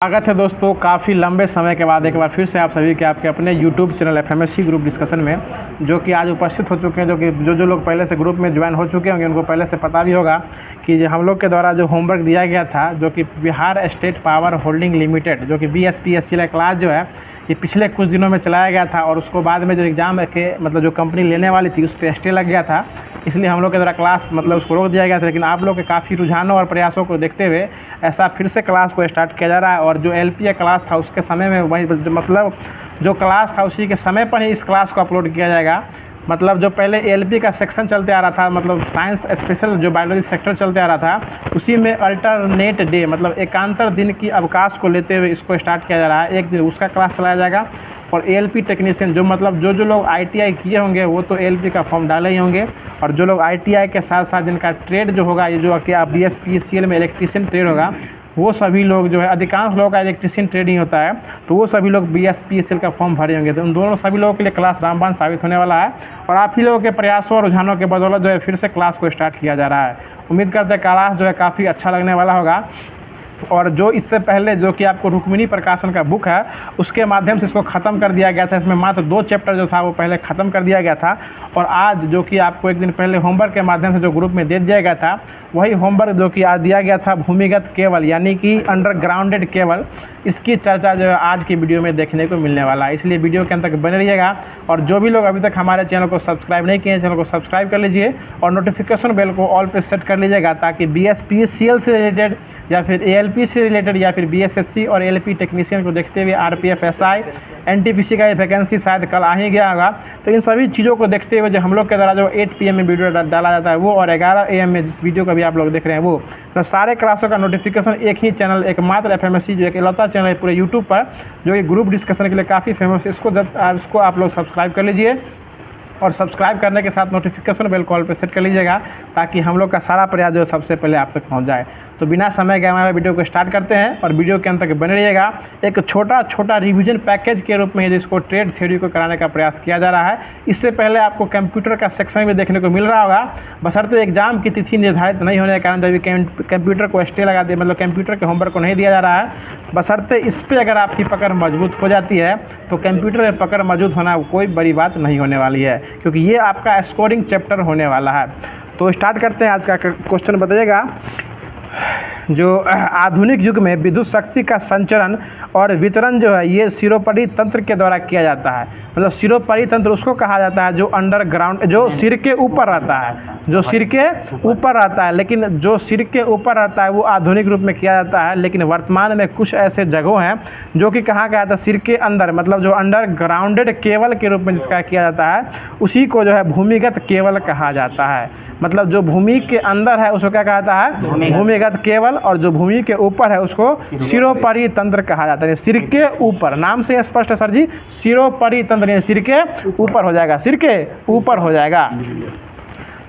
स्वागत है दोस्तों। काफ़ी लंबे समय के बाद एक बार फिर से आप सभी के आपके अपने YouTube channel FMSC group discussion में जो कि आज उपस्थित हो चुके हैं, जो कि जो लोग पहले से ग्रुप में ज्वाइन हो चुके होंगे उनको पहले से पता भी होगा कि जो हम लोग के द्वारा जो होमवर्क दिया गया था, जो कि Bihar state power holding limited जो कि BSPSC का क्लास जो है ये पिछले कुछ दिनों में चलाया गया था और उसको बाद में जो एग्ज़ाम के मतलब जो कंपनी लेने वाली थी उस पर स्टे लग गया था, इसलिए हम लोग के द्वारा क्लास मतलब उसको रोक दिया गया था। लेकिन आप लोग के काफ़ी रुझानों और प्रयासों को देखते हुए ऐसा फिर से क्लास को स्टार्ट किया जा रहा है। और जो LP का क्लास था उसके समय में वही मतलब जो क्लास था उसी के समय पर ही इस क्लास को अपलोड किया जाएगा। मतलब जो पहले LP का सेक्शन चलते आ रहा था, मतलब साइंस स्पेशल जो बायोलॉजी सेक्टर चलते आ रहा था, उसी में अल्टरनेट डे मतलब एकांतर दिन की अवकाश को लेते हुए इसको स्टार्ट किया जा रहा है। एक दिन उसका क्लास चलाया जाएगा और LP टेक्नीशियन जो मतलब जो लोग ITI किए होंगे वो तो LP का फॉर्म डाले ही होंगे, और जो लोग ITI के साथ साथ जिनका ट्रेड जो होगा, ये जो कि BSPCL में इलेक्ट्रीशियन ट्रेड होगा, वो सभी लोग जो है, अधिकांश लोगों का इलेक्ट्रीशियन ट्रेडिंग होता है, तो वो सभी लोग BSPCL का फॉर्म भरे होंगे। तो उन दोनों सभी लोगों के लिए क्लास रामबाण साबित होने वाला है और आप ही लोगों के प्रयासों और रुझानों के बदौलत जो है फिर से क्लास को स्टार्ट किया जा रहा है। उम्मीद करते हैं क्लास जो है काफ़ी अच्छा लगने वाला होगा। और जो इससे पहले जो कि आपको रुक्मिणी प्रकाशन का बुक है उसके माध्यम से इसको ख़त्म कर दिया गया था। इसमें मात्र 2 चैप्टर जो था वो पहले ख़त्म कर दिया गया था, और आज जो कि आपको एक दिन पहले होमवर्क के माध्यम से जो ग्रुप में दे दिया गया था, वही होमवर्क जो कि आज दिया गया था भूमिगत केबल यानी कि अंडरग्राउंडेड केबल, इसकी चर्चा जो है आज की वीडियो में देखने को मिलने वाला है। इसलिए वीडियो के अंत तक बने रहिएगा। और जो भी लोग अभी तक हमारे चैनल को सब्सक्राइब नहीं किए हैं, चैनल को सब्सक्राइब कर लीजिए और नोटिफिकेशन बेल को ऑल पे सेट कर लीजिएगा, ताकि BSPCL से रिलेटेड या फिर ALP से रिलेटेड या फिर BSSC और LP टेक्नीशियन को देखते हुए RPF SI NTPC का ये वैकेंसी शायद कल आ ही गया होगा, तो इन सभी चीज़ों को देखते हुए जो हम लोग के द्वारा जो 8 PM में वीडियो डाला जाता है वो, और 11 AM में जिस वीडियो का भी आप लोग देख रहे हैं वो, तो सारे क्लासों का नोटिफिकेशन एक ही चैनल, एकमात्र FMSC जो एक इकलौता चैनल है पूरे यूट्यूब पर जो कि ग्रुप डिस्कशन के लिए काफ़ी फेमस है, इसको आप लोग सब्सक्राइब कर लीजिए और सब्सक्राइब करने के साथ नोटिफिकेशन बेल कॉल पे सेट कर लीजिएगा, ताकि हम लोग का सारा प्रयास जो सबसे पहले आप तक पहुंच जाए। तो बिना समय गए हमारे वीडियो को स्टार्ट करते हैं और वीडियो के अंत तक बने रहिएगा। एक छोटा रिवीजन पैकेज के रूप में जिसको ट्रेड थ्योरी को कराने का प्रयास किया जा रहा है। इससे पहले आपको कंप्यूटर का सेक्शन भी देखने को मिल रहा होगा, बशर्ते एग्जाम की तिथि निर्धारित नहीं होने के कारण जब कंप्यूटर को स्टे लगा दिया, मतलब कंप्यूटर के होमवर्क को नहीं दिया जा रहा है, बशर्ते इस पर अगर आपकी पकड़ मजबूत हो जाती है तो कंप्यूटर में पकड़ मजबूत होना कोई बड़ी बात नहीं होने वाली है, क्योंकि ये आपका स्कोरिंग चैप्टर होने वाला है। तो स्टार्ट करते हैं। आज का क्वेश्चन बताइएगा, जो आधुनिक युग में विद्युत शक्ति का संचरण और वितरण जो है ये सिरोपरि तंत्र के द्वारा किया जाता है। मतलब सिरोपरि तंत्र उसको कहा जाता है जो अंडरग्राउंड, जो सिर के ऊपर रहता है, जो सिर के ऊपर रहता है। लेकिन जो सिर के ऊपर रहता है वो आधुनिक रूप में किया जाता है, लेकिन वर्तमान में कुछ ऐसे जगहों हैं जो कि कहा गया था सिर के अंदर, मतलब जो अंडरग्राउंडेड केबल के रूप में जिसका किया जाता है उसी को जो है भूमिगत केबल कहा जाता है। मतलब जो भूमि के अंदर है उसको क्या कहा जाता है, भूमिगत केबल, और जो भूमि के ऊपर है उसको सिरोपरि तंत्र कहा जाता है। सिर के ऊपर, नाम से स्पष्ट है सर जी, सिरोपरि तंत्र सिर के ऊपर हो जाएगा, सिर के ऊपर हो जाएगा।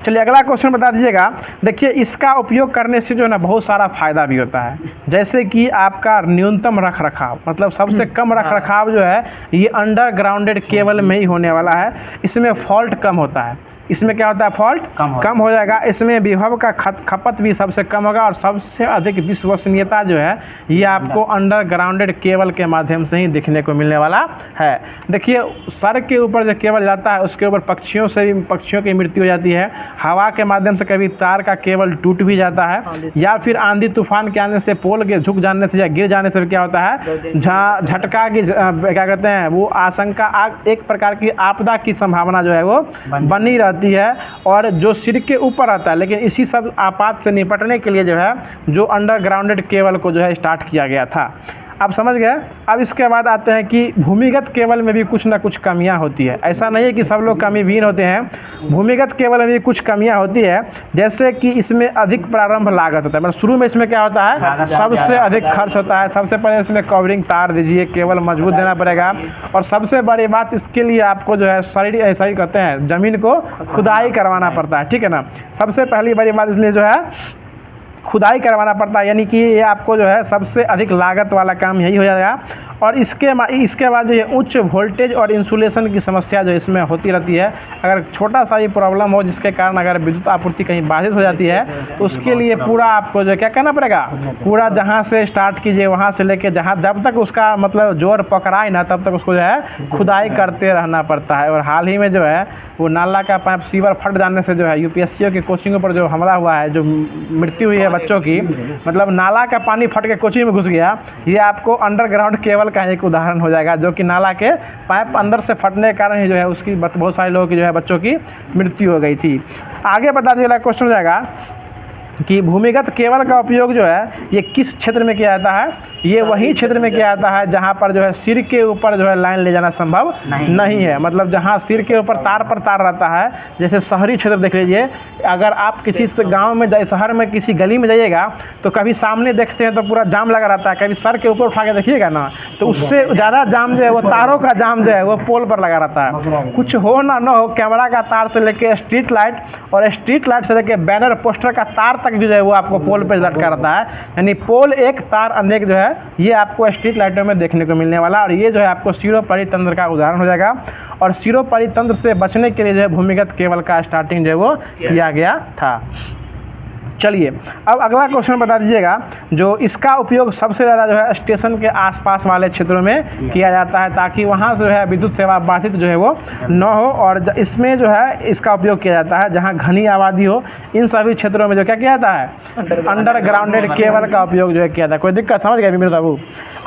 चलिए अगला क्वेश्चन बता दीजिएगा। देखिए इसका उपयोग करने से जो है ना बहुत सारा फायदा भी होता है, जैसे कि आपका न्यूनतम रख रखाव, मतलब सबसे कम रख रखाव जो है ये अंडरग्राउंडेड केबल में ही होने वाला है। इसमें फॉल्ट कम होता है, इसमें क्या होता है, फॉल्ट कम हो जाएगा। इसमें विभव का खपत भी सबसे कम होगा और सबसे अधिक विश्वसनीयता जो है ये आपको अंडरग्राउंडेड केबल के माध्यम से ही देखने को मिलने वाला है। देखिए सर के ऊपर जो केबल जाता है उसके ऊपर पक्षियों की मृत्यु हो जाती है, हवा के माध्यम से कभी तार का केबल टूट भी जाता है, या फिर आंधी तूफान के आने से पोल के झुक जाने से या गिर जाने से क्या होता है, झटका की क्या कहते हैं वो आशंका, एक प्रकार की आपदा की संभावना जो है वो बनी रहती है। और जो सिर के ऊपर रहता है, लेकिन इसी सब आपात से निपटने के लिए जो है जो अंडरग्राउंडेड केबल को जो है स्टार्ट किया गया था। आप समझ गए। अब इसके बाद आते हैं कि भूमिगत केबल में भी कुछ ना कुछ कमियां होती है। ऐसा नहीं है कि सब लोग कमीवीन होते हैं, भूमिगत केबल में भी कुछ कमियां होती है, जैसे कि इसमें अधिक प्रारंभ लागत होता है। मतलब शुरू में इसमें क्या होता है, सबसे अधिक खर्च होता है। सबसे पहले इसमें कवरिंग तार दीजिए, केबल मजबूत देना पड़ेगा, और सबसे बड़ी बात इसके लिए आपको जो है सही कहते हैं ज़मीन को खुदाई करवाना पड़ता है, ठीक है ना। सबसे पहली बड़ी बात इसमें जो है खुदाई करवाना पड़ता है, यानी कि ये आपको जो है सबसे अधिक लागत वाला काम यही हो जाएगा। और इसके बाद जो ये उच्च वोल्टेज और इंसुलेशन की समस्या जो इसमें होती रहती है। अगर छोटा सा भी प्रॉब्लम हो जिसके कारण अगर विद्युत आपूर्ति कहीं बाधित हो जाती है तो उसके लिए पूरा आपको जो क्या करना पड़ेगा, पूरा जहाँ से स्टार्ट कीजिए वहाँ से लेके जहाँ जब तक उसका मतलब जोर पकड़ाए ना तब तक उसको जो है खुदाई करते रहना पड़ता है। और हाल ही में जो है वो नाला का पाइप सीवर फट जाने से जो है यूपीएससी की कोचिंगों पर जो हमला हुआ है, जो मृत्यु हुई है बच्चों की, मतलब नाला का पानी फट के कोचिंग में घुस गया। ये आपको अंडरग्राउंड केबल का एक उदाहरण हो जाएगा, जो कि नाला के पाइप अंदर से फटने के कारण ही जो है उसकी बहुत सारे लोगों की जो है बच्चों की मृत्यु हो गई थी। आगे बता दीजिएगा क्वेश्चन हो जाएगा कि भूमिगत केबल का उपयोग जो है ये किस क्षेत्र में किया जाता है। ये वही क्षेत्र में किया जाता है जहाँ पर जो है सिर के ऊपर जो है लाइन ले जाना संभव नहीं है। मतलब जहाँ सिर के ऊपर तार पर तार रहता है, जैसे शहरी क्षेत्र देख लीजिए, अगर आप किसी गांव में शहर में किसी गली में जाइएगा तो कभी सामने देखते हैं तो पूरा जाम लगा रहता है, कभी सर के ऊपर उठा के देखिएगा ना तो उससे ज़्यादा जाम जो है वो तारों का जाम जो है वो पोल पर लगा रहता है। कुछ हो ना हो, कैमरा का तार से लेके स्ट्रीट लाइट और स्ट्रीट लाइट से लेके बैनर पोस्टर का तार तक जो है वो आपको पोल पर लटका रहता है। यानी पोल एक तार अनेक जो है ये आपको स्ट्रीट लाइटों में देखने को मिलने वाला। और ये जो है आपको सिरोपरि तंत्र का उदाहरण हो जाएगा। और सिरोपरि तंत्र से बचने के लिए जो है भूमिगत केबल का स्टार्टिंग जो है वो किया गया था। चलिए अब अगला क्वेश्चन बता दीजिएगा, जो इसका उपयोग सबसे ज़्यादा जो है स्टेशन के आसपास वाले क्षेत्रों में किया जाता है, ताकि वहाँ जो है विद्युत सेवा बाधित जो है वो न हो। और इसमें जो है इसका उपयोग किया जाता है जहाँ घनी आबादी हो, इन सभी क्षेत्रों में जो क्या किया जाता है, अंडरग्राउंडेड केबल का उपयोग जो है किया जाता है। कोई दिक्कत समझ गए मेरे बाबू।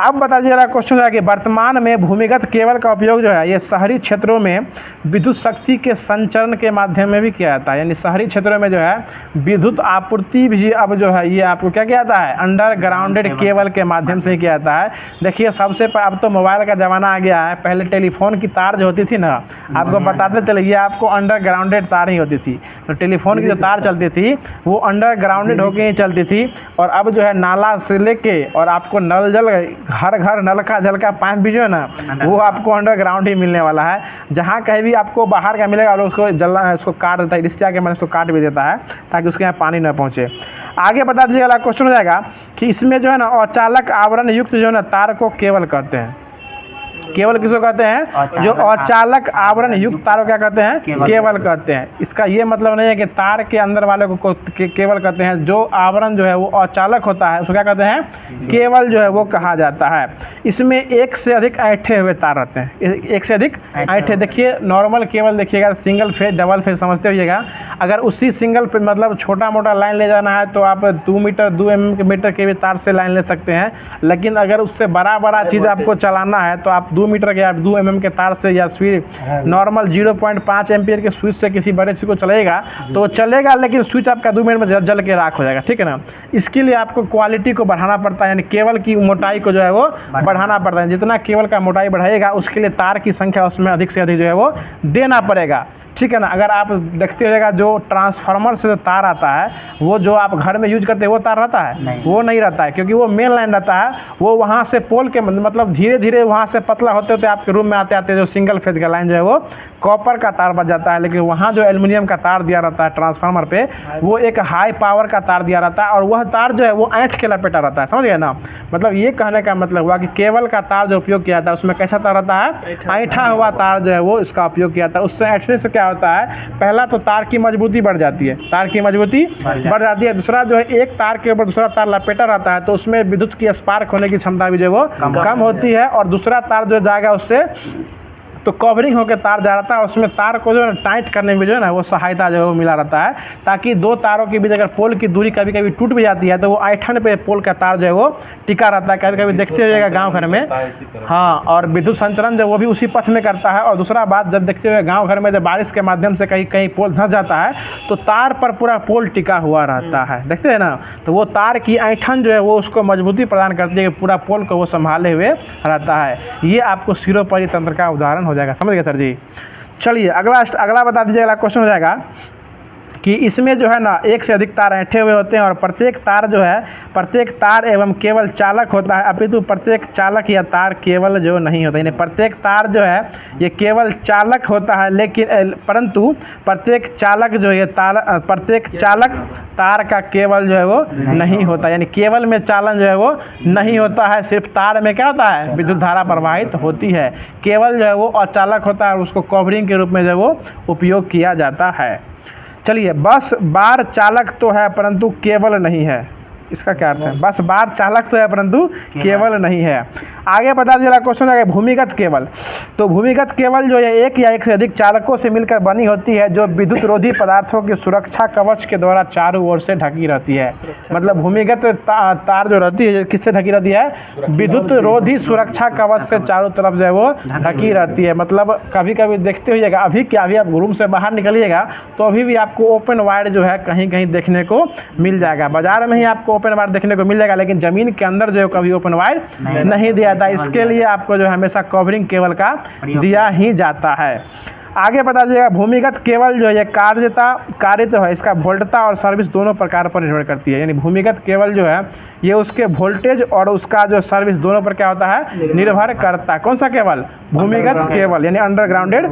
अब बता दीजिएगा क्वेश्चन है कि वर्तमान में भूमिगत केबल का उपयोग जो है ये शहरी क्षेत्रों में विद्युत शक्ति के संचरण के माध्यम में भी किया जाता है। यानी शहरी क्षेत्रों में जो है विद्युत आपूर्ति भी अब जो है ये आपको क्या किया जाता है, अंडरग्राउंडेड केबल के माध्यम से ही किया जाता है। देखिए सबसे अब तो मोबाइल का ज़माना आ गया है, पहले टेलीफोन की तार जो होती थी ना, आपको बताते चले ये आपको अंडरग्राउंडेड तार ही होती थी। तो टेलीफोन की जो तार चलती थी वो अंडरग्राउंडेड होकर ही चलती थी। और अब जो है नाला से लेके और आपको नल जल हर घर नलका जल का पाइप भी जो है ना वो आपको अंडरग्राउंड ही मिलने वाला है। जहाँ कहीं भी आपको बाहर का मिलेगा और उसको जलना उसको काट देता है, रिश्ता के मैंने उसको काट भी देता है ताकि उसके यहाँ पानी न पहुँचे। आगे बता दीजिएगा, अगला क्वेश्चन हो जाएगा कि इसमें जो है ना अचालक आवरण युक्त जो है ना तार को केबल कहते हैं। केबल किसको कहते हैं, जो अचालक आवरण युक्त तारों क्या कहते हैं, केबल कहते हैं। इसका ये मतलब नहीं है कि तार के अंदर वाले को केबल कहते हैं। जो आवरण जो है वो अचालक होता है उसको क्या कहते हैं, केबल जो है वो कहा जाता है। इसमें एक से अधिक ऐंठे हुए तार रहते हैं, एक से अधिक ऐंठे। देखिए नॉर्मल केबल देखिएगा, सिंगल फेज डबल फेज समझते होइएगा। अगर उसी सिंगल पे मतलब छोटा मोटा लाइन ले जाना है तो आप 2 मीटर 2 मीटर के भी तार से लाइन ले सकते हैं। लेकिन अगर उससे बड़ा चीज़ आपको चलाना है तो आप 2 मीटर के या 2 mm के तार से या फिर नॉर्मल 0.5 एम्पियर के स्विच से किसी बड़े चीज़ को चलेगा तो चलेगा, लेकिन स्विच आपका 2 मिनट में जल के राख हो जाएगा। ठीक है ना। इसके लिए आपको क्वालिटी को बढ़ाना पड़ता है, यानी केबल की मोटाई को जो है वो बढ़ाना पड़ता है। जितना केबल का मोटाई बढ़ाएगा उसके लिए तार की संख्या उसमें अधिक से अधिक जो है वो देना पड़ेगा। ठीक है ना। अगर आप देखते होइएगा जो ट्रांसफार्मर से जो तार आता है वो जो आप घर में यूज करते हैं वो तार रहता है, वो नहीं रहता है, क्योंकि वो मेन लाइन रहता है। वो वहाँ से पोल के मतलब धीरे धीरे वहाँ से पतला होते होते आपके रूम में आते आते जो सिंगल फेज का लाइन जो है वो कॉपर का तार बच जाता है। लेकिन वहाँ जो एल्युमिनियम का तार दिया रहता है ट्रांसफार्मर पे, वो एक हाई पावर का तार दिया रहता है और वह तार जो है वो ऐंठ के लपेटा रहता है। समझ गए ना। मतलब ये कहने का मतलब हुआ कि केबल का तार जो उपयोग किया जाता है उसमें कैसा तार रहता है, ऐंठा हुआ तार जो है वो इसका उपयोग किया जाता है। उससे ऐंठने से क्या होता है, पहला तो तार की मजबूती बढ़ जाती है, तार की मजबूती बढ़ जाती है। दूसरा जो है एक तार के ऊपर दूसरा तार लपेटा रहता है तो उसमें विद्युत की स्पार्क होने की क्षमता भी जो है वो कम होती है। और दूसरा तार जो जाएगा उससे तो कवरिंग होकर तार जा रहता है, उसमें तार को जो है टाइट करने में जो है ना वो सहायता जो है वो मिला रहता है, ताकि दो तारों के बीच अगर पोल की दूरी कभी कभी टूट भी जाती है तो वो ऐंठन पे पोल का तार जो है वो टिका रहता है। कभी कभी देखते हुएगा गांव घर में, हाँ, और विद्युत संचरण जो वो भी उसी पथ में करता है। और दूसरा बात, जब देखते हुए गाँव घर में जब बारिश के माध्यम से कहीं कहीं पोल धंस जाता है तो तार पर पूरा पोल टिका हुआ रहता है, देखते हैं ना। तो वो तार की ऐंठन जो है वो उसको मजबूती प्रदान करती है कि पूरा पोल को वो संभाले हुए रहता है। ये आपको सिरोपरि तंत्र का उदाहरण हो जाएगा। समझ गए सर जी। चलिए अगला बता दीजिए, अगला क्वेश्चन हो जाएगा कि इसमें जो है ना एक से अधिक तार ऐंठे हुए होते हैं और प्रत्येक तार जो है प्रत्येक तार एवं केवल चालक होता है, अपितु प्रत्येक चालक या तार केवल जो नहीं होता, यानी प्रत्येक तार जो है ये केवल चालक होता है, लेकिन परंतु प्रत्येक चालक जो है प्रत्येक चालक तार का केवल जो है वो नहीं होता, यानी केवल में चालन जो है वो नहीं होता है, सिर्फ तार में क्या होता है विद्युत धारा प्रवाहित होती है। केवल जो है वो अचालक होता है और उसको कवरिंग के रूप में जो है वो उपयोग किया जाता है। चलिए, बस बार चालक तो है परंतु केवल नहीं है, इसका क्या अर्थ है? बस बार चालक तो है परंतु केवल नहीं है। आगे बता दीजिएगा क्वेश्चन है भूमिगत केबल। तो भूमिगत केबल जो है एक या एक से अधिक चालकों से मिलकर बनी होती है जो विद्युत रोधी पदार्थों की सुरक्षा कवच के द्वारा चारों ओर से ढकी रहती है। मतलब भूमिगत तार जो रहती है किससे ढकी रहती है? विद्युत रोधी सुरक्षा कवच से चारों तरफ जो है वो ढकी रहती है। मतलब कभी कभी देखते होइएगा, अभी क्या अभी आप रूम से बाहर निकलिएगा तो अभी भी आपको ओपन वायर जो है कहीं कहीं देखने को मिल जाएगा। बाजार में ही आपको ओपन वायर देखने को मिल जाएगा, लेकिन ज़मीन के अंदर जो है कभी ओपन वायर नहीं दिया जाता। इसके लिए आपको जो है हमेशा कवरिंग केबल का दिया ही जाता है। आगे बता दीजिएगा भूमिगत केबल जो है कार्य तो है इसका वोल्टता और सर्विस दोनों प्रकार पर निर्भर करती है। यानी भूमिगत केबल जो है ये उसके वोल्टेज और उसका जो सर्विस दोनों पर क्या होता है? निर्भर करता है। कौन सा केबल? भूमिगत केबल, यानी अंडरग्राउंडेड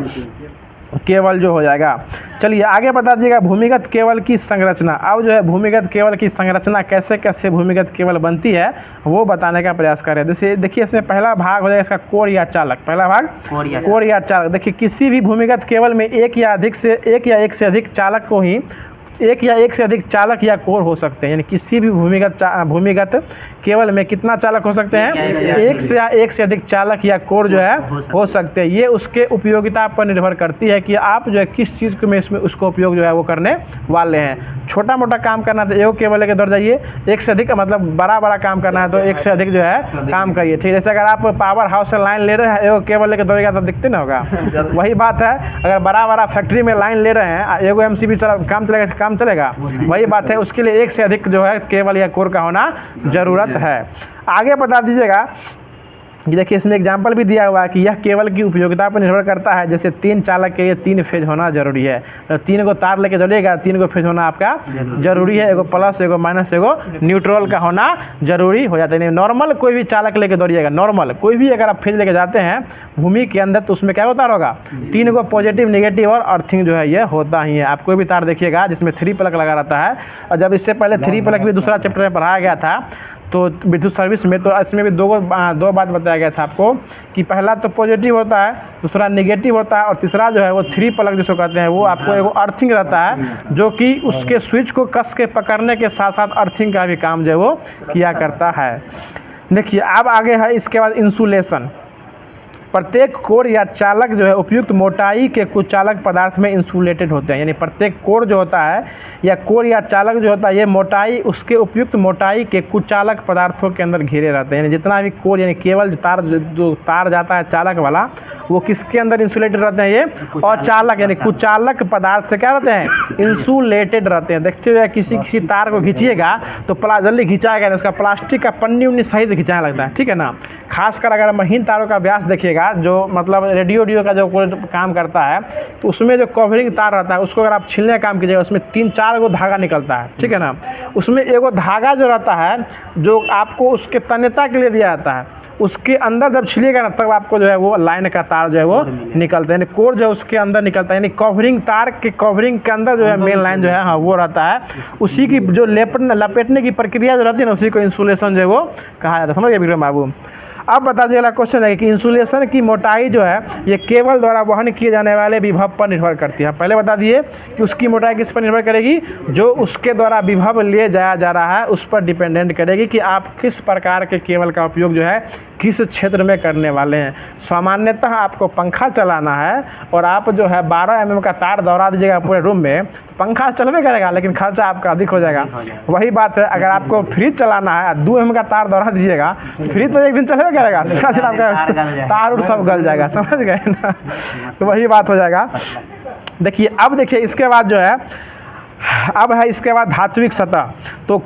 केबल जो हो जाएगा। चलिए आगे बता दीजिएगा भूमिगत केबल की संरचना। अब जो है भूमिगत केबल की संरचना कैसे कैसे भूमिगत केबल बनती है वो बताने का प्रयास करें। जैसे देखिए इसमें पहला भाग हो जाएगा इसका कोर या चालक। पहला भाग कोर या चालक। देखिए किसी भी भूमिगत केबल में एक या एक से अधिक चालक को ही एक या एक से अधिक चालक या कोर हो सकते हैं। यानी किसी भी भूमिगत केबल में कितना चालक हो सकते हैं? एक से अधिक चालक या कोर जो है हो सकते हैं। ये उसके उपयोगिता पर निर्भर करती है कि आप जो है किस चीज़ में इसमें उसको उपयोग जो है वो करने वाले हैं। छोटा मोटा काम करना है तो एगो केबल लेके दौड़ जाइए, एक से अधिक मतलब बड़ा काम करना है तो एक से अधिक जो है काम करिए। ठीक है, जैसे अगर आप पावर हाउस से लाइन ले रहे हैं एगो केबल लेके दौड़ेगा तो दिखते ना होगा। वही बात है, अगर बड़ा फैक्ट्री में लाइन ले रहे हैं एगो एमसीबी काम चलेगा। वही बात है, उसके लिए एक से अधिक जो है केबल या कोर का होना जरूरत है। आगे बता दीजिएगा कि देखिए इसमें एग्जाम्पल भी दिया हुआ है कि यह केबल की उपयोगिता पर निर्भर करता है। जैसे 3 चालक के लिए 3 फेज होना जरूरी है, तो 3 को तार लेके चलेगा, 3 को फेज होना आपका जरूरी है। एगो प्लस एगो माइनस एगो न्यूट्रल का होना जरूरी हो जाता है। नॉर्मल कोई भी चालक लेके दौड़िएगा, नॉर्मल कोई भी अगर आप फेज लेके जाते हैं भूमि के अंदर तो उसमें क्या होता होगा? 3 को पॉजिटिव नेगेटिव और अर्थिंग जो है ये होता ही है। आप कोई भी तार देखिएगा जिसमें 3 प्लग लगा रहता है, और जब इससे पहले 3 प्लग भी दूसरा चैप्टर में पढ़ाया गया था तो विद्युत सर्विस में, तो इसमें भी दो बात बताया गया था आपको कि पहला तो पॉजिटिव होता है, दूसरा नेगेटिव होता है, और तीसरा जो है वो 3 प्लग जिसको कहते हैं वो आपको एगो अर्थिंग रहता है जो कि उसके स्विच को कस के पकड़ने के साथ साथ अर्थिंग का भी काम जो है वो किया करता है। देखिए अब आगे है इसके बाद इंसुलेशन। प्रत्येक कोर या चालक जो है उपयुक्त मोटाई के कुछ चालक पदार्थ में इंसुलेटेड होते हैं। यानी प्रत्येक कोर जो होता है या कोर या चालक जो होता है ये मोटाई उसके उपयुक्त मोटाई के कुछ चालक पदार्थों के अंदर घिरे रहते हैं। यानी जितना भी कोर यानी केवल जो तार जाता है चालक वाला वो किसके अंदर इंसुलेटेड रहते हैं? ये और चालक यानी कुचालक पदार्थ से क्या रहते हैं? इंसुलेटेड रहते हैं। देखते हुए किसी तार को खींचिएगा तो जल्दी खींचाएगा नहीं, उसका प्लास्टिक का पन्नी उन्नी सही से खिंचाने लगता है। ठीक है ना, खासकर अगर महीन तारों का व्यास देखिएगा जो मतलब रेडियो का जो काम करता है तो उसमें जो कवरिंग तार रहता है उसको अगर आप छीलने का काम कीजिएगा उसमें 3-4 गो धागा निकलता है। ठीक है ना, उसमें एगो धागा जो रहता है जो आपको उसके तन्यता के लिए दिया जाता है, उसके अंदर जब छिलिएगा ना तब आपको जो है वो लाइन का तार जो है वो निकलता है। यानी कोर जो है उसके अंदर निकलता है, यानी कवरिंग तार के कवरिंग के अंदर जो है मेन लाइन जो है हाँ वो रहता है। उसी की जो लपेटने की प्रक्रिया जो रहती है ना उसी को इंसुलेशन जो है वो कहा जाता है। समझ गए विक्रम बाबू? अब बता दीजिए अगला क्वेश्चन है कि इंसुलेशन की मोटाई जो है ये केबल द्वारा वहन किए जाने वाले विभव पर निर्भर करती है। पहले बता दिए कि उसकी मोटाई किस पर निर्भर करेगी? जो उसके द्वारा विभव लिए जाया जा रहा है उस पर डिपेंडेंट करेगी कि आप किस प्रकार के केबल का उपयोग जो है किस क्षेत्र में करने वाले हैं। सामान्यतः आपको पंखा चलाना है और आप जो है 12 mm का तार दौड़ा दीजिएगा पूरे रूम में, पंखा चलवे करेगा लेकिन खर्चा आपका अधिक हो जाएगा। वही बात है अगर आपको फ्रिज चलाना है 2 mm का तार दौड़ा दीजिएगा, फ्रिज तो एक दिन चलवे करेगा, दूसरा दिन आपका तार उर सब गल जाएगा। समझ गए ना, तो वही बात हो जाएगा। देखिए अब देखिए इसके बाद जो है अब है इसके बाद धात्विक सतह। तो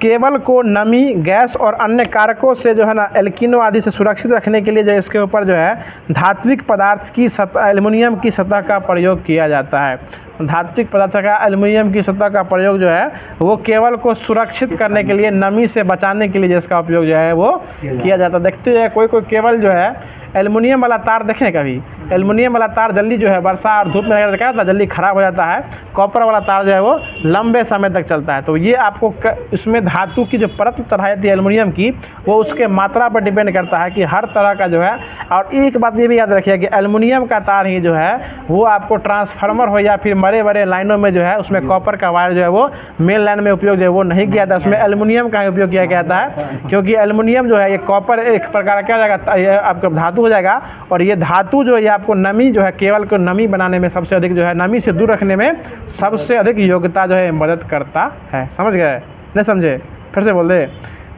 केबल को नमी, गैस और अन्य कारकों से जो है ना एल्किनो आदि से सुरक्षित रखने के लिए जो इसके ऊपर जो है धात्विक पदार्थ की सतह, एल्युमिनियम की सतह का प्रयोग किया जाता है। धात्विक पदार्थ का एल्युमिनियम की सतह का प्रयोग जो है वो केबल को सुरक्षित करने के लिए, नमी से बचाने के लिए जिसका उपयोग जो है वो किया जाता है। देखते हैं कोई कोई केबल जो है एल्युमिनियम वाला तार देखें कभी, एल्युमिनियम वाला तार जल्दी जो है वर्षा और धूप में लगने से क्या होता है, जल्दी ख़राब हो जाता है। कॉपर वाला तार जो है वो लंबे समय तक चलता है। तो ये आपको इसमें धातु की जो परत चढ़ाई जाती है एल्युमिनियम की, वो उसके मात्रा पर डिपेंड करता है कि हर तरह का जो है। और एक बात ये भी याद रखिए कि एल्युमिनियम का तार ही जो है वो आपको ट्रांसफार्मर हो या फिर बड़े बड़े लाइनों में जो है उसमें कॉपर का वायर जो है वो मेन लाइन में उपयोग जो है वो नहीं किया जाता, उसमें एल्युमिनियम का ही उपयोग किया जाता है। क्योंकि एल्युमिनियम जो है ये कॉपर एक प्रकार का क्या हो जाएगा, ये आपका धातु हो जाएगा। और ये धातु जो है आपको नमी जो है, केबल को नमी बनाने में सबसे अधिक जो है, नमी से दूर रखने में सबसे अधिक योग्यता जो है मदद करता है। समझ गए? नहीं समझे? फिर से बोल दे।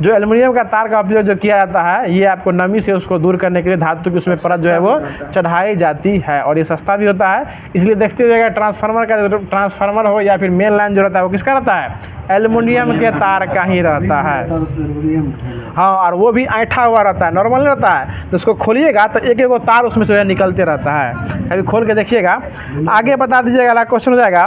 जो एल्युमिनियम का तार का उपयोग जो किया जाता है ये आपको नमी से उसको दूर करने के लिए धातु की उसमें परत जो है वो चढ़ाई जाती है और ये सस्ता भी होता है। इसलिए देखते हुए ट्रांसफार्मर का, ट्रांसफार्मर हो या फिर मेन लाइन जो रहता है वो किसका रहता है, एल्युमिनियम के तार का ही रहता है। हाँ, और वो भी ऐंठा हुआ रहता है, नॉर्मल नहीं रहता है। तो उसको खोलिएगा तो एक एक तार उसमें से निकलते रहता है। कभी खोल के देखिएगा। आगे बता दीजिएगा, अगला क्वेश्चन हो जाएगा।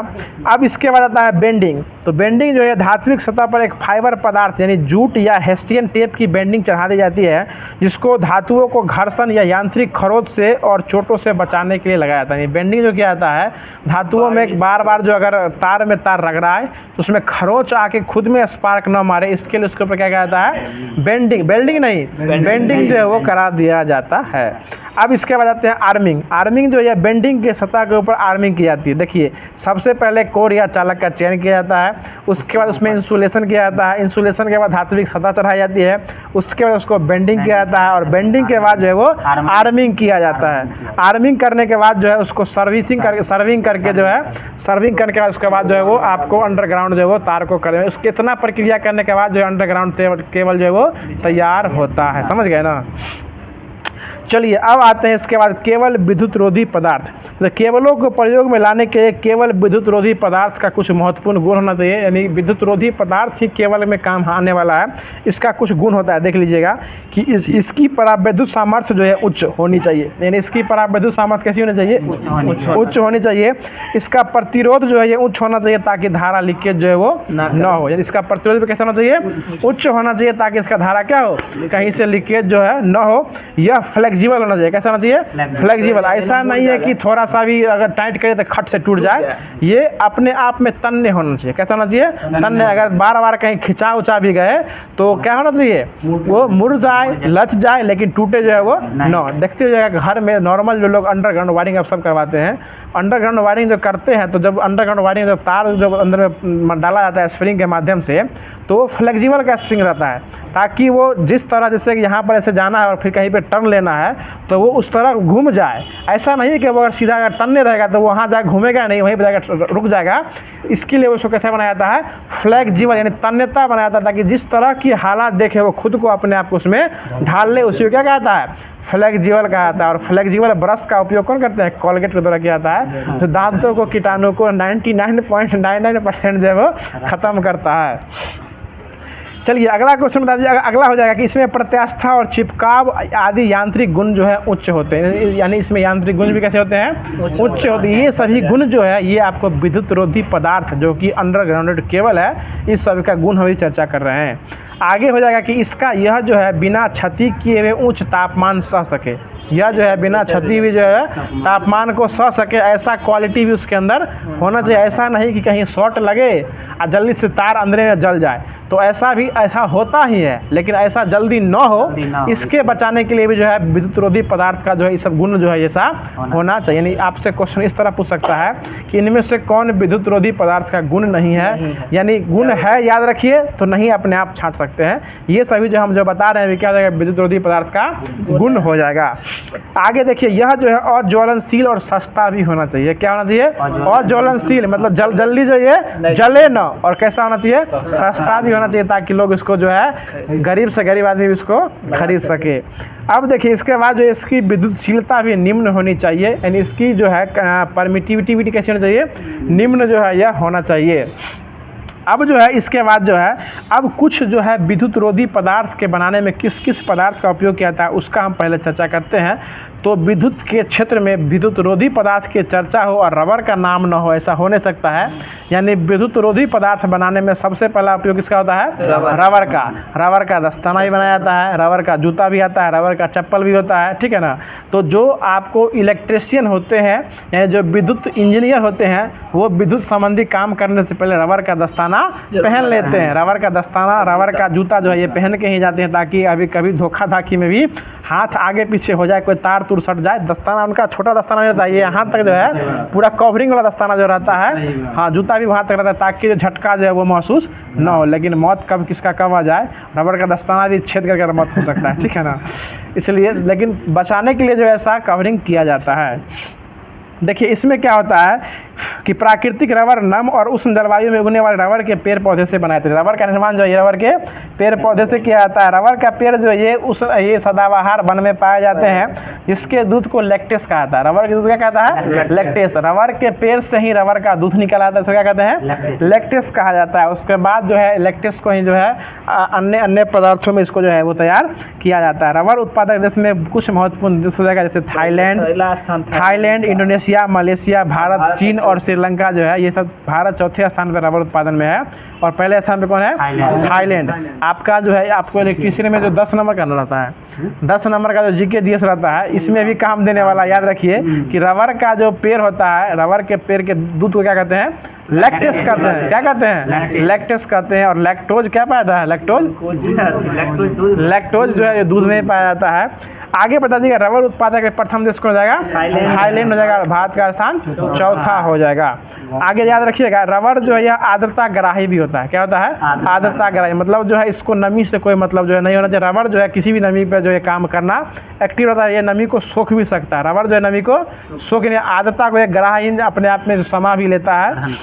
अब इसके बाद आता है बेंडिंग। तो बेंडिंग जो है धात्विक सतह पर एक फाइबर पदार्थ यानी जूट या हेस्टियन टेप की बेंडिंग चढ़ा दी जाती है, जिसको धातुओं को घर्षण या यांत्रिक खरोंच से और चोटों से बचाने के लिए लगाया जाता है। बेंडिंग जो किया जाता है धातुओं में बार बार जो अगर तार में तार रगड़ाए तो उसमें खरोंच आके खुद में स्पार्क न मारे, इसके लिए उसके ऊपर क्या किया जाता है, बेंडिंग, बेल्डिंग नहीं, बेंडिंग जो है वो करा दिया जाता है। अब इसके बाद आते हैं आर्मिंग। आर्मिंग जो है बेंडिंग के सतह के ऊपर आर्मिंग की जाती है। देखिए सबसे पहले कोर या चालक का चयन किया जाता है, उसके बाद उसमें इंसुलेशन किया जाता है, इंसुलेशन के बाद धात्विक सतह चढ़ाई जाती है, उसके बाद उसको बेंडिंग किया जाता है और बेंडिंग के बाद जो है वो आर्मिंग किया जाता है। आर्मिंग करने के बाद जो है उसको सर्विंग करके जो है सर्विंग करने के बाद उसके बाद जो है वो आपको अंडरग्राउंड जो है वो तार को करें, उसके इतना प्रक्रिया करने के बाद जो है अंडरग्राउंड केबल जो है वो तैयार होता है। समझ गए ना? चलिए अब आते हैं इसके बाद केवल विद्युत रोधी पदार्थ। तो केबलों को प्रयोग में लाने के लिए केवल विद्युत रोधी पदार्थ का कुछ महत्वपूर्ण गुण होना चाहिए, यानी विद्युत रोधी पदार्थ ही केबल में काम आने वाला है। इसका कुछ गुण होता है, देख लीजिएगा कि इसकी पराविद्युत सामर्थ्य जो है उच्च होनी चाहिए, यानी इसकी पराविद्युत सामर्थ्य कैसी होनी चाहिए, उच्च होनी चाहिए। इसका प्रतिरोध जो है ये उच्च होना चाहिए ताकि धारा लीकेज जो है वो न हो, यानी इसका प्रतिरोध भी कैसा होना चाहिए, उच्च होना चाहिए ताकि इसका धारा क्या हो, कहीं से लीकेज जो है न हो। यह फ्लेक्सिबल होना चाहिए, कैसा होना चाहिए, फ्लेक्सिबल। ऐसा नहीं है कि थोड़ा सा भी अगर टाइट करे तो खट से टूट जाए, ये अपने आप में तन्य होना चाहिए। कैसा होना चाहिए, तन्य। अगर बार बार कहीं खिंचा उचा भी गए तो क्या होना चाहिए, वो मुड़ जाए, लच जाए, लेकिन टूटे जो है वो न। देखते हो जाएगा घर में नॉर्मल जो लोग अंडरग्राउंड वायरिंग अब सब करवाते हैं, अंडरग्राउंड वायरिंग जो करते हैं, तो जब अंडरग्राउंड वायरिंग जब तार जब अंदर में डाला जाता है स्प्रिंग के माध्यम से, तो वो फ्लेक्सिबल का स्प्रिंग रहता है ताकि वो जिस तरह, जैसे कि यहाँ पर ऐसे जाना है और फिर कहीं पे टर्न लेना है तो वो उस तरह घूम जाए। ऐसा नहीं कि वो अगर सीधा अगर टर्न रहेगा तो वहाँ जाकर घूमेगा नहीं, वहीं पर जाकर रुक जाएगा। इसके लिए उसको कैसे बनाया जाता है, फ्लेक्सिबल, यानी तन्यता बनाया जाता है ताकि जिस तरह की हालात देखे वो खुद को अपने आप को उसमें ढाल ले। उसी को क्या कहता है, फ्लेक्सिबल कहा जाता है। और फ्लेक्सिबल ब्रश का उपयोग कौन करते हैं, कोलगेट के द्वारा किया जाता है, जो दांतों को कीटाणु को 99.99% जो है वो खत्म करता है। चलिए अगला क्वेश्चन बता दीजिए। अगला हो जाएगा कि इसमें प्रत्यास्था और चिपकाव आदि यांत्रिक गुण जो है उच्च होते हैं, यानी इसमें यांत्रिक गुण भी कैसे होते हैं, उच्च होते हैं। ये सभी गुण जो है ये आपको विद्युत रोधी पदार्थ जो कि अंडरग्राउंडेड केबल है, इस सभी का गुण हम चर्चा कर रहे हैं। आगे हो जाएगा कि इसका यह जो है बिना क्षति किए हुए उच्च तापमान सह सके, यह जो है बिना क्षति भी जो है तापमान को सह सके, ऐसा क्वालिटी भी उसके अंदर होना चाहिए। ऐसा नहीं कि कहीं शॉर्ट लगे और जल्दी से तार अंदर में जल जाए, तो ऐसा होता ही है, लेकिन ऐसा जल्दी न हो, इसके बचाने के लिए भी जो है विद्युत रोधी पदार्थ का जो है ये सब गुण जो है ऐसा होना चाहिए। यानी आपसे क्वेश्चन इस तरह पूछ सकता है कि इनमें से कौन विद्युत रोधी पदार्थ का गुण नहीं है, यानी गुण है याद रखिए तो नहीं अपने आप छांट सकते हैं। ये सभी जो हम जो बता रहे हैं क्या हो जाएगा, विद्युत रोधी पदार्थ का गुण हो जाएगा। आगे देखिए, यह जो है अज्वलनशील और सस्ता भी होना चाहिए। क्या होना चाहिए, अज्वलनशील, मतलब जल्दी जो ये जले न, और कैसा होना चाहिए, सस्ता भी होना चाहिए ताकि लोग इसको जो है गरीब से गरीब आदमी भी इसको खरीद सके। अब देखिए इसके बाद जो इसकी विद्युतशीलता भी निम्न होनी चाहिए, यानी इसकी जो है परमिटिविटी कैसी होनी चाहिए, निम्न जो है यह होना चाहिए। अब जो है इसके बाद जो है अब कुछ जो है विद्युत रोधी पदार्थ के बनाने में किस किस पदार्थ का उपयोग किया जाता है उसका हम पहले चर्चा करते हैं। तो विद्युत के क्षेत्र में विद्युत रोधी पदार्थ की चर्चा हो और रबर का नाम न हो, ऐसा हो नहीं सकता है। यानी विद्युत रोधी पदार्थ बनाने में सबसे पहला उपयोग किसका होता है? रबर का दस्ताना भी बनाया जाता है, रबर का जूता भी आता है, रबर का चप्पल भी होता है, ठीक है ना। तो जो आपको इलेक्ट्रिशियन होते हैं यानी जो विद्युत इंजीनियर होते हैं वो विद्युत संबंधी काम करने से पहले रबर का दस्ताना पहन लेते हैं। रबर का दस्ताना, रबर का जूता जो है ये पहन के ही जाते हैं ताकि अभी कभी धोखाधड़ी में भी हाथ आगे पीछे हो जाए, कोई तार तुर सट जाए। दस्ताना उनका छोटा दस्ताना रहता है, ये यहाँ तक जो है पूरा कवरिंग वाला दस्ताना जो रहता है, हाँ जूता भी वहाँ तक रहता है ताकि जो झटका जो है वो महसूस न हो। लेकिन मौत कब किसका कब आ जाए, रबर का दस्ताना भी छेद करके मौत हो सकता है, ठीक है ना। इसलिए लेकिन बचाने के लिए जो ऐसा कवरिंग किया जाता है। देखिए इसमें क्या होता है कि प्राकृतिक रबर नम और उष्ण जलवायु में उगने वाले रबर के पेड़ पौधे से बनाए थे। रबर का निर्माण जो है रबर के पेड़ पौधे से किया जाता है। रबर का पेड़ जो है ये सदाबहार वन में पाए जाते हैं। इसके दूध को लैक्टेस कहा जाता है। रबर के दूध क्या कहता है? लैक्टेस। रबर के पेड़ से ही रबर का दूध निकल आता है, उसको क्या कहते हैं? लैक्टेस कहा जाता है। उसके बाद जो है लैक्टेस को ही जो है अन्य पदार्थों में इसको जो है वो तैयार किया जाता है। रबर उत्पादक देश में कुछ महत्वपूर्ण देश हो जाएगा जैसे थाईलैंड, इंडोनेशिया, मलेशिया, भारत, चीन और श्रीलंका जो है ये सब। भारत चौथे स्थान पर रबर उत्पादन में है और पहले स्थान पे कौन है? थाईलैंड। आपका जो है आपको इलेक्ट्रिशियन में जो 10 नंबर का रहता है, 10 नंबर का जो जीके डीएस रहता है, इसमें भी काम देने वाला याद रखिए कि रबर का जो पेड़ होता है, रबर के पेड़ के दूध को क्या कहते हैं? लैक्टेस कहते हैं। क्या कहते हैं? लैक्टेस कहते हैं। और लैक्टोज क्या पाया जाता है? लैक्टोज जो है दूध में पाया जाता है। आगे बता दीजिएगा रबर उत्पादक प्रथम देश कौन हो जाएगा? थाईलैंड हो जाएगा। भारत का स्थान चौथा हो जाएगा। आगे याद रखिएगा रबर जो है यह आर्द्रता ग्राही भी होता है। क्या होता है? आर्द्रता ग्राही। मतलब जो है इसको नमी से कोई मतलब जो है नहीं होना चाहिए। रबर जो है किसी भी नमी पे जो है काम करना एक्टिव रहता है, ये नमी को सोख भी सकता है। रबर जो है नमी को सोख नहीं, आर्द्रता को एक ग्राही अपने आप में समा भी लेता है।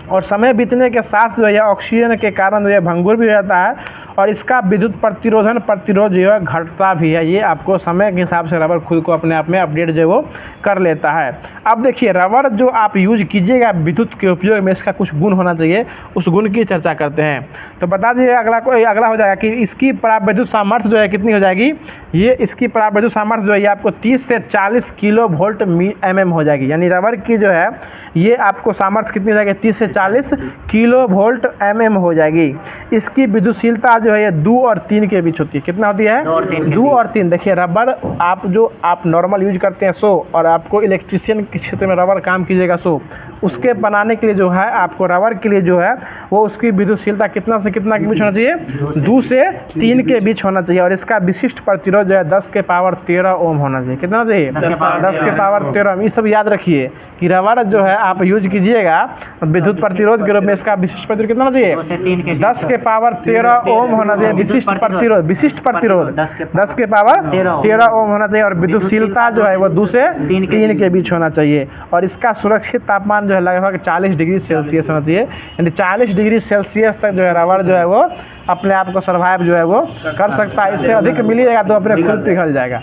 और समय बीतने के साथ जो है ऑक्सीजन के कारण जो है भंगुर भी हो जाता है और इसका विद्युत प्रतिरोध जो है घटता भी है। ये आपको समय के हिसाब से रबर खुद को अपने आप में अपडेट जो है वो कर लेता है। अब देखिए रबर जो आप यूज कीजिएगा विद्युत के उपयोग में, इसका कुछ गुण होना चाहिए, उस गुण की चर्चा करते हैं। तो बता दीजिए अगला हो जाएगा कि इसकी प्राप्त विद्युत सामर्थ्य जो है कितनी हो जाएगी? ये इसकी प्राप्त विद्युत सामर्थ्य जो है ये आपको 30 से 40 किलो वोल्ट mm हो जाएगी। यानी रबर की जो है ये आपको सामर्थ्य कितनी हो जाएगी? 30 से 40 किलो वोल्ट mm हो जाएगी। इसकी विद्युतशीलता जो है ये 2 और 3 के बीच होती है। कितना होती है? 2 और 3। देखिए रबर आप नॉर्मल यूज करते हैं 100 और आपको इलेक्ट्रिशियन के क्षेत्र में रबर काम कीजिएगा 100, उसके बनाने के लिए जो है आपको रबर के लिए जो है वो उसकी विद्युतशीलता कितना से कितना के बीच होना चाहिए? 2 से 3 के बीच होना चाहिए। और इसका विशिष्ट प्रतिरोध जो है 10 के पावर 13 ओम होना चाहिए। कितना चाहिए? 10 के पावर 13। ये सब याद रखिए कि रबर जो है आप यूज कीजिएगा विद्युत प्रतिरोध के रूप में, इसका विशिष्ट प्रतिरोध कितना चाहिए? 10 के पावर 13 ओम होना चाहिए। विशिष्ट प्रतिरोध 10 के पावर 13 ओम होना चाहिए। और विद्युतशीलता जो है वो 2 से 3 के बीच होना चाहिए। और इसका सुरक्षित तापमान जो है लगभग 40 डिग्री सेल्सियस होना चाहिए। यानी 40 डिग्री सेल्सियस तक जो है रबर जो है वो अपने आप को सर्वाइव जो है वो कर सकता है। इससे अधिक मिलिएगा तो अपने खुद पिघल जाएगा।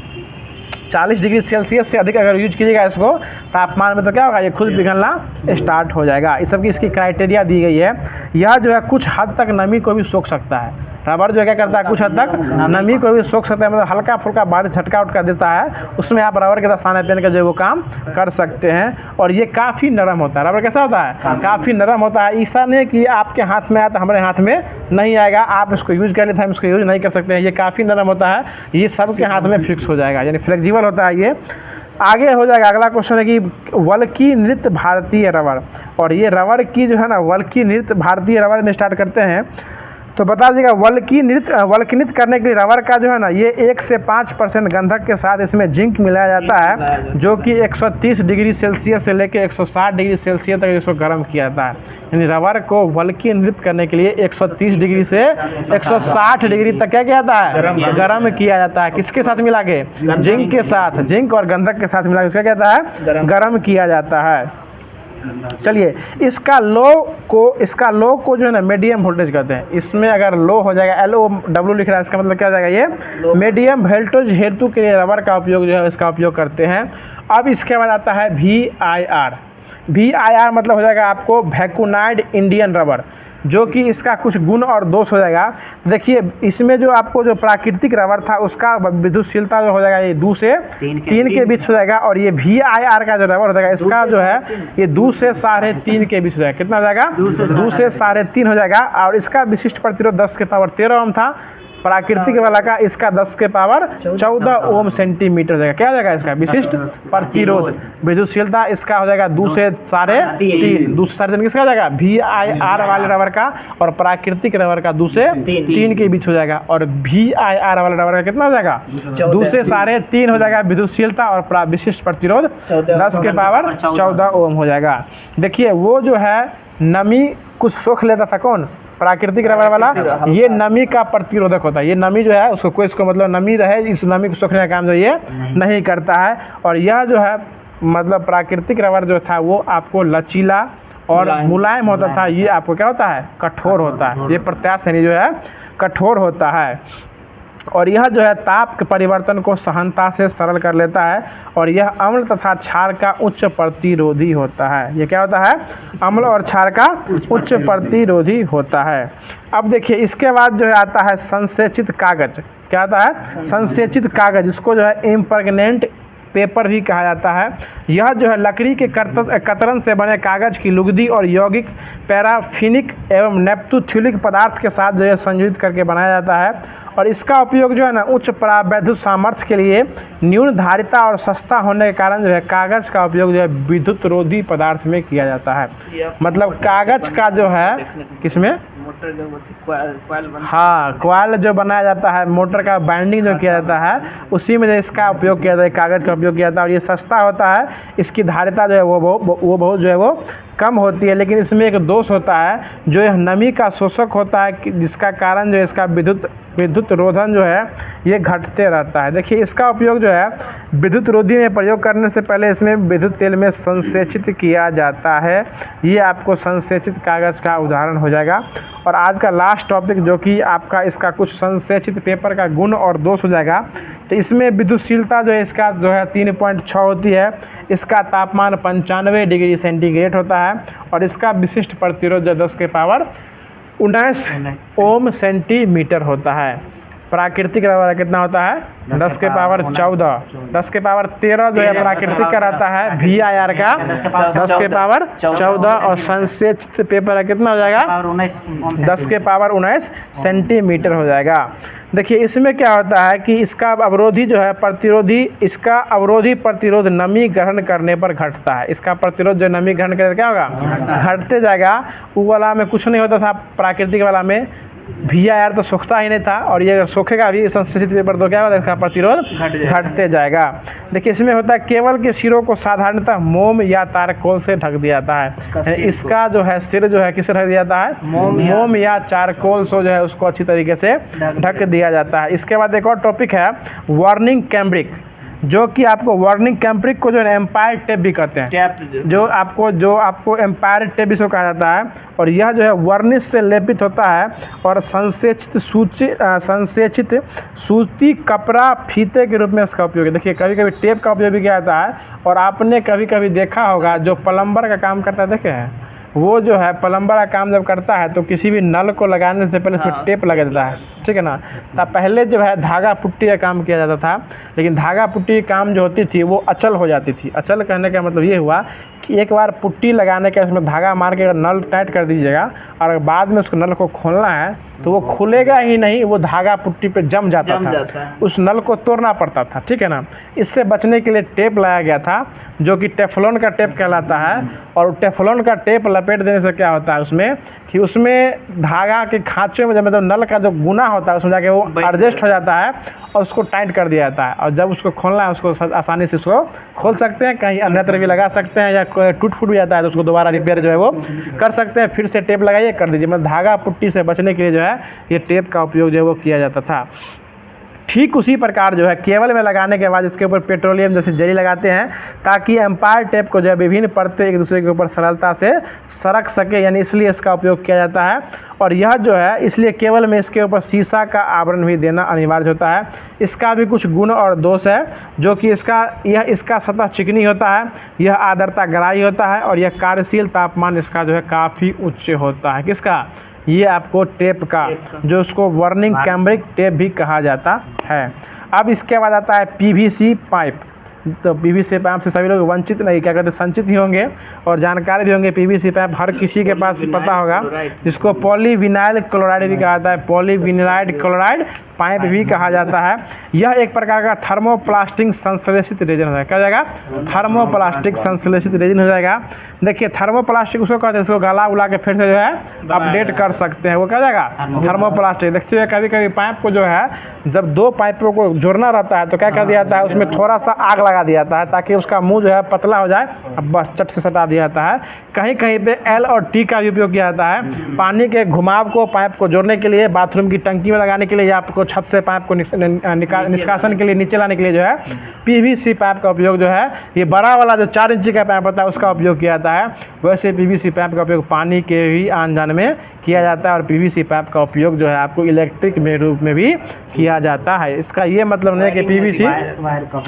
40 डिग्री सेल्सियस से अधिक अगर यूज कीजिएगा इसको तापमान में तो क्या होगा? ये खुद पिघलना स्टार्ट हो जाएगा। इस सब की इसकी क्राइटेरिया दी गई है। यह जो है कुछ हद तक नमी को भी सोख सकता है। रबर जो क्या करता है? कुछ हद तक नमी को भी सोख सकता है। मतलब हल्का फुल्का बारिश झटका उटका देता है, उसमें आप रबर के दस्ताने पहन कर जो वो काम कर सकते हैं। और ये काफ़ी नरम होता है। रबर कैसा होता है? काफ़ी नरम होता है। ऐसा नहीं कि आपके हाथ में आया तो हमारे हाथ में नहीं आएगा, आप इसको यूज कर लेते हैं, हम इसको यूज नहीं कर सकते हैं। ये काफ़ी नरम होता है, ये सबके हाथ में फिक्स हो जाएगा, यानी फ्लेक्सिबल होता है ये। आगे हो जाएगा। अगला क्वेश्चन है कि वल्की नृत्य भारतीय रबर। और ये रबर की जो है ना वल्की नृत्य भारतीय रबर में स्टार्ट करते हैं। तो बता दीजिएगा वल्की नृत्य करने के लिए रबर का जो है ना ये 1 से 5% गंधक के साथ इसमें जिंक मिलाया जाता है, जो कि 130 डिग्री सेल्सियस से लेकर 160 डिग्री सेल्सियस तक इसको गर्म किया जाता है। यानी रबर को वल्की नृत्य करने के लिए 130 डिग्री से 160 डिग्री तक क्या किया जाता है? गर्म किया जाता है। किसके साथ मिला के? जिंक के साथ। जिंक और गंधक के साथ मिला के क्या कहता है? गर्म किया जाता है। चलिए इसका लो को जो है ना मीडियम वोल्टेज कहते हैं। इसमें अगर लो हो जाएगा LOW लिख रहा है, इसका मतलब क्या हो जाएगा? ये मीडियम वोल्टेज हेतु के लिए रबर का उपयोग जो है इसका उपयोग करते हैं। अब इसके बाद आता है VIR। VIR मतलब हो जाएगा आपको वैक्यूनाइड इंडियन रबर। जो कि इसका कुछ गुण और दोष हो जाएगा। देखिए इसमें जो आपको जो प्राकृतिक रबर था उसका विद्युतशीलता जो हो जाएगा ये 2 से 3 के बीच हो जाएगा, और ये VIR का जो रबर हो जाएगा इसका जो है ये 2 से 3.5 के बीच हो जाएगा। कितना हो जाएगा? 2 से 3.5 हो जाएगा। और इसका विशिष्ट प्रतिरोध 10 के पावर 13 ओम था, प्राकृतिक वाला का इसका 10 के पावर 14 ओम सेंटीमीटर हो जाएगा। क्या हो जाएगा इसका विशिष्ट प्रतिरोध? विद्युतशीलता इसका हो जाएगा 2 से 3.5, 2 से 3.5 किसका हो जाएगा? VIR वाले रबर का, और प्राकृतिक रबर का 2 से 3 के बीच हो जाएगा। और VIR वाले रबर का कितना हो जाएगा? 2 से 3.5 हो जाएगा विद्युतशीलता, और विशिष्ट प्रतिरोध 10 के पावर 14 ओम हो जाएगा। देखिए वो जो है नमी कुछ सोख लेता था, कौन? प्राकृतिक रबर वाला। ये नमी का प्रतिरोधक होता है। ये नमी जो है उसको कोई इसको मतलब नमी रहे, इस नमी को सोखने का काम जो ये नहीं करता है। और यह जो है मतलब प्राकृतिक रबर जो था वो आपको लचीला और मुलायम होता था, ये आपको क्या होता है? कठोर होता है। ये प्रत्यास्थ यानी जो है कठोर होता है। और यह जो है ताप के परिवर्तन को सहनता से सरल कर लेता है, और यह अम्ल तथा क्षार का उच्च प्रतिरोधी होता है। ये क्या होता है? अम्ल और क्षार का उच्च प्रतिरोधी होता है। अब देखिए इसके बाद जो है आता है संसेचित कागज। क्या आता है? संसेचित कागज, इसको जो है इम्प्रग्नेंट पेपर भी कहा जाता है। यह जो है लकड़ी के कतरन से बने कागज की लुगदी और यौगिक पैराफिनिक एवं नेप्थोथ्यूलिक पदार्थ के साथ जो है संयोजित करके बनाया जाता है। और इसका उपयोग जो है ना उच्च परावैद्युत सामर्थ्य के लिए, न्यून धारिता और सस्ता होने के कारण जो है कागज़ का उपयोग जो है विद्युत रोधी पदार्थ में किया जाता है। मतलब कागज़ का जो है किसमें? हाँ, कॉइल जो बनाया जाता है, मोटर का बाइंडिंग जो किया जाता है उसी में जो इसका उपयोग किया जाता है, कागज़ का उपयोग किया जाता है। और ये सस्ता होता है, इसकी धारिता जो है वो बहुत जो है वो कम होती है। लेकिन इसमें एक दोष होता है, जो यह नमी का शोषक होता है, जिसका कारण जो है इसका विद्युत रोधन जो है ये घटते रहता है। देखिए इसका उपयोग जो है विद्युत रोधी में प्रयोग करने से पहले इसमें विद्युत तेल में संसेचित किया जाता है। ये आपको संसेचित कागज़ का उदाहरण हो जाएगा। और आज का लास्ट टॉपिक जो कि आपका इसका कुछ संसेचित पेपर का गुण और दोष हो जाएगा। तो इसमें विद्युतशीलता जो है इसका जो है 3.6 होती है। इसका तापमान 95 डिग्री सेंटीग्रेड होता है, और इसका विशिष्ट प्रतिरोध 10 के पावर 19 ओम सेंटीमीटर होता है। प्राकृतिक रबर कितना होता है? 10 के पावर 14, 10 के पावर 13 जो है प्राकृतिक का रहता है, VIR का 10 के पावर 14, और संसेचित पेपर है कितना हो जाएगा? 10 के पावर 19 सेंटीमीटर हो जाएगा। देखिए इसमें क्या होता है कि इसका अवरोधी जो है प्रतिरोधी, इसका अवरोधी प्रतिरोध नमी ग्रहण करने पर घटता है। इसका प्रतिरोध जो नमी ग्रहण करने क्या होगा? घटते जाएगा। वो वाला में कुछ नहीं होता था, प्राकृतिक वाला में VIR तो सूखता ही नहीं था, और ये सूखेगा भी संसेचित पेपर तो क्या होगा? इसका प्रतिरोध घटते जाएगा। देखिए इसमें होता है केबल के सिरों को साधारणतः मोम या चारकोल से ढक दिया जाता है। इसका जो है सिर जो है किससे ढक दिया जाता है? मोम या चारकोल से जो है उसको अच्छी तरीके से ढक दिया जाता है। इसके बाद एक और टॉपिक है वार्निंग कैम्ब्रिक, जो कि आपको वार्निंग कैम्ब्रिक को जो है एम्पायर टेप भी कहते हैं। जो आपको एम्पायर टेप इसको कहा जाता है, और यह जो है वर्निश से लेपित होता है, और संसेचित सूती कपड़ा फीते के रूप में इसका उपयोग है। देखिए कभी कभी टेप का उपयोग भी किया जाता है, और आपने कभी कभी देखा होगा जो प्लम्बर का काम करता है, देखे हैं वो जो है प्लम्बर का काम जब करता है तो किसी भी नल को लगाने से पहले उसमें टेप लगा देता है, ठीक है ना। तब पहले जो है धागा पुट्टी का काम किया जाता था, लेकिन धागा पुट्टी की काम जो होती थी वो अचल हो जाती थी। अचल कहने का मतलब ये हुआ कि एक बार पुट्टी लगाने के उसमें धागा मार के अगर नल टाइट कर दीजिएगा, और बाद में उसको नल को खोलना है तो वो खुलेगा ही नहीं, वो धागा पुट्टी पे जम जाता था, उस नल को तोड़ना पड़ता था, ठीक है ना। इससे बचने के लिए टेप लाया गया था, जो कि टेफ्लॉन का टेप कहलाता है। और टेफ्लॉन का टेप लपेट देने से क्या होता है उसमें कि उसमें धागा के खाँचे में जब मतलब नल का जो गुना होता है उसमें जाके वो एडजस्ट हो जाता है, और उसको टाइट कर दिया जाता है। और जब उसको खोलना है उसको आसानी से उसको खोल सकते हैं, कहीं अन्यत्र भी लगा सकते हैं, या टूट फूट भी जाता है तो उसको दोबारा रिपेयर जो है वो कर सकते हैं। फिर से टेप लगाइए, कर दीजिए। मतलब धागा पुट्टी से बचने के लिए जो है ये टेप का उपयोग जो है वो किया जाता था। ठीक उसी प्रकार जो है केबल में लगाने के बाद इसके ऊपर पेट्रोलियम जैसे जरी लगाते हैं, ताकि एम्पायर टेप को जो है विभिन्न परतें एक दूसरे के ऊपर सरलता से सरक सके, यानी इसलिए इसका उपयोग किया जाता है। और यह जो है इसलिए केबल में इसके ऊपर शीशा का आवरण भी देना अनिवार्य होता है। इसका भी कुछ गुण और दोष है, जो कि इसका सतह चिकनी होता है, यह आर्द्रता गहराई होता है, और यह कार्यशील तापमान इसका जो है काफ़ी उच्च होता है। किसका? ये आपको टेप का जो उसको वार्निंग कैम्ब्रिक टेप भी कहा जाता है। अब इसके बाद आता है पीवीसी पाइप। तो पीवीसी पाइप से सभी लोग वंचित नहीं, क्या कहते हैं, संचित ही होंगे और जानकारी भी होंगे। पीवीसी पाइप हर किसी के पास पता होगा, जिसको पॉलीविनाइल क्लोराइड भी कहा जाता है, पॉलीविनाइल क्लोराइड पाइप भी कहा जाता है। यह एक प्रकार का थर्मोप्लास्टिक संश्लेषित रेजिन हो जाएगा। क्या हो जाएगा? थर्मोप्लास्टिक संश्लेषित रेजिन हो जाएगा। देखिए थर्मोप्लास्टिक उसको कहते हैं, इसको गला उला के फिर से जो है अपडेट कर सकते हैं, वो क्या जाएगा? थर्मोप्लास्टिक। देखिए कभी कभी पाइप को जो है जब दो पाइपों को जोड़ना रहता है तो क्या कर दिया जाता है, उसमें थोड़ा सा आग लगा दिया जाता है ताकि उसका मुंह जो है पतला हो जाए, अब बस चट से सटा दिया जाता है। कहीं कहीं पे एल और टी का भी उपयोग किया जाता है पानी के घुमाव को पाइप को जोड़ने के लिए, बाथरूम की टंकी में लगाने के लिए, या आपको छत से पाइप को निष्कासन के लिए नीचे लाने के लिए जो है पीवीसी पाइप का उपयोग जो है, ये बड़ा वाला जो 4 इंची का पाइप होता है उसका उपयोग किया जाता है। वैसे पीवीसी पाइप का उपयोग पानी के भी आन जान में किया जाता है और पीवीसी पाइप का उपयोग जो है आपको इलेक्ट्रिक में रूप में भी किया जाता है। इसका ये मतलब नहीं है कि पीवीसी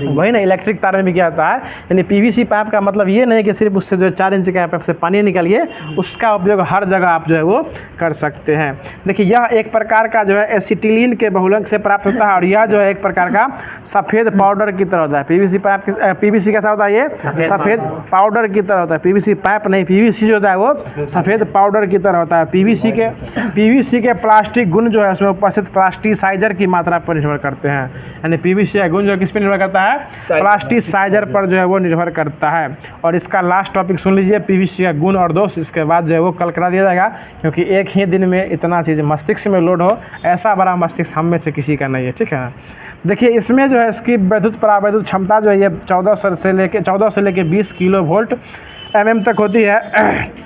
वही ना इलेक्ट्रिक तार में भी किया जाता है, यानी पीवीसी पाइप का मतलब ये नहीं कि सिर्फ उससे जो 4 इंच का पाइप से पानी निकालिए, उसका उपयोग हर जगह आप जो है वो कर सकते हैं। देखिए यह एक प्रकार का जो है एसिटिलीन के बहुलक से प्राप्त होता है और यह जो है एक प्रकार का सफ़ेद पाउडर की तरह होता है। पीवीसी पाइप पीवीसी कैसा होता है? ये सफ़ेद पाउडर की तरह होता है। पीवीसी पाइप नहीं, पीवीसी जो होता है वो सफ़ेद पाउडर की तरह होता है। पीवीसी के प्लास्टिक गुण जो है उसमें उपस्थित प्लास्टिसाइजर की मात्रा पर निर्भर करते हैं, यानी पीवीसी का गुण जो किस पर निर्भर करता है? प्लास्टिसाइजर पर जो है वो निर्भर करता है। और इसका लास्ट टॉपिक सुन लीजिए, पीवीसी का गुण और दोष, इसके बाद जो है वो कल करा दिया जाएगा, क्योंकि एक ही दिन में इतना चीज़ मस्तिष्क में लोड हो ऐसा बड़ा मस्तिष्क हम में से किसी का नहीं है, ठीक है। देखिए इसमें जो है इसकी वैद्युत परावैद्युत क्षमता जो है ये 1400 से लेके 20 किलो वोल्ट mm तक होती है।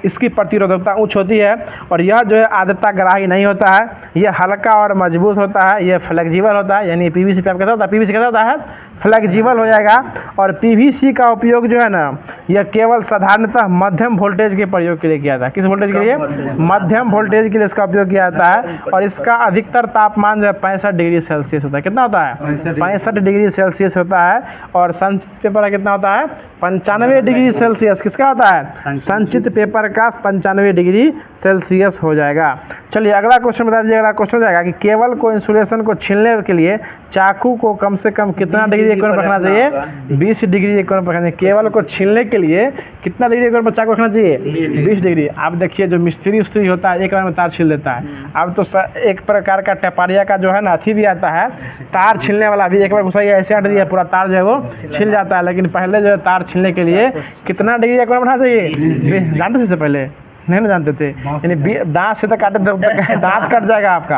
इसकी प्रतिरोधकता उच्च होती है और यह जो है आर्द्रता ग्राही नहीं होता है, यह हल्का और मजबूत होता है, यह फ्लेक्सिबल होता है। यानी पीवीसी पाइप कैसा होता है? पीवीसी कैसा होता है? फ्लेक्सिबल हो जाएगा। और पीवीसी का उपयोग जो है ना, यह केवल साधारणतः मध्यम वोल्टेज के प्रयोग के लिए किया जाता है। किस वोल्टेज के लिए? मध्यम वोल्टेज के लिए इसका उपयोग किया जाता है। और इसका अधिकतर तापमान जो है 65 डिग्री सेल्सियस होता है। कितना होता है? 65 डिग्री सेल्सियस होता है। और संचित पेपर का कितना होता है? 95 डिग्री सेल्सियस। किसका होता है? संचित पेपर का 95 डिग्री सेल्सियस हो जाएगा। चलिए अगला क्वेश्चन बता दीजिए। अगला क्वेश्चन हो जाएगा कि केवल को इंसुलेशन को छीलने के लिए चाकू को कम से कम कितना डिग्री एक कोण पर रखना चाहिए? 20 डिग्री एक कोण पर रखना चाहिए। केवल को छीलने के लिए कितना डिग्री एक कोण पर चाकू रखना चाहिए? 20 डिग्री। आप देखिए जो मिस्त्री उस्त्री होता है एक बार में तार छील देता है। अब तो एक प्रकार का टेपारिया का जो है ना अथी भी आता है, तार छीलने वाला भी, एक बार घुसाइए ऐसे हट दिया पूरा तार जो है वो छील जाता है। लेकिन पहले जो है तार छीलने के लिए कितना डिग्री एक कोण रखना चाहिए? जानते थे इससे पहले? नहीं ना जानते थे, यानी दांत से तो काटे दांत कट जाएगा आपका,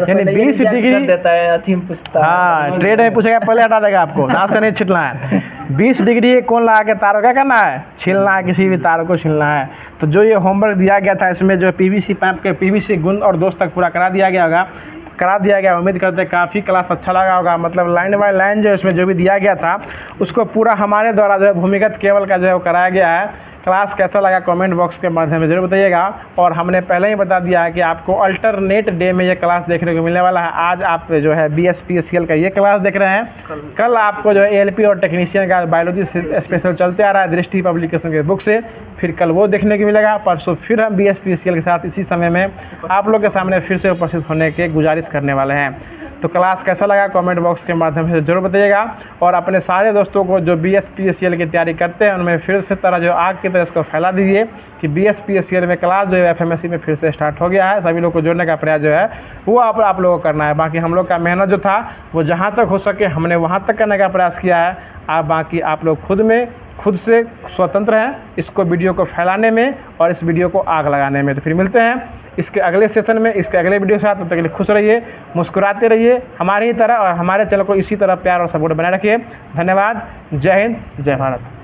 यानी 20 डिग्री देता है। हाँ ट्रेड में पूछेगा पहले हटा देगा आपको, दांत से नहीं छिलना है। 20 डिग्री कौन लगा के तार क्या करना है? छीलना है, किसी भी तार को छीलना है। तो जो ये होमवर्क दिया गया था इसमें जो पीवीसी पाइप के पीवीसी गुण और दोष तक पूरा करा दिया गया। उम्मीद करते हैं काफ़ी क्लास अच्छा लगा होगा। मतलब लाइन बाय लाइन जो इसमें जो भी दिया गया था उसको पूरा हमारे द्वारा जो है भूमिगत केबल का जो है वो कराया गया है। क्लास कैसा लगा कमेंट बॉक्स के माध्यम से जरूर बताइएगा। और हमने पहले ही बता दिया है कि आपको अल्टरनेट डे में ये क्लास देखने को मिलने वाला है। आज आप जो है BSPSCL का ये क्लास देख रहे हैं, कल आपको जो है ALP और टेक्नीशियन का बायोलॉजी स्पेशल चलते आ रहा है दृष्टि पब्लिकेशन के बुक से, फिर कल वो देखने को मिलेगा। परसों फिर हम BSPSCL के साथ इसी समय में आप लोग के सामने फिर से उपस्थित होने के गुजारिश करने वाले हैं। तो क्लास कैसा लगा कमेंट बॉक्स के माध्यम से जरूर बताइएगा। और अपने सारे दोस्तों को जो BSPSCL की तैयारी करते हैं उनमें फिर से तरह जो आग की तरह इसको फैला दीजिए कि BSPSCL में क्लास जो है FMSC में फिर से स्टार्ट हो गया है। सभी लोग को जोड़ने का प्रयास जो है वो आप लोगों को करना है। बाकी हम लोग का मेहनत जो था वो जहाँ तक हो सके हमने वहाँ तक करने का प्रयास किया है। बाकी आप लोग खुद से स्वतंत्र हैं इसको वीडियो को फैलाने में और इस वीडियो को आग लगाने में। तो फिर मिलते हैं इसके अगले सेशन में, इसके अगले वीडियो के साथ। तब तक के लिए खुश रहिए, मुस्कुराते रहिए, हमारी ही तरह और हमारे चैनल को इसी तरह प्यार और सपोर्ट बनाए रखिए। धन्यवाद। जय हिंद, जय भारत।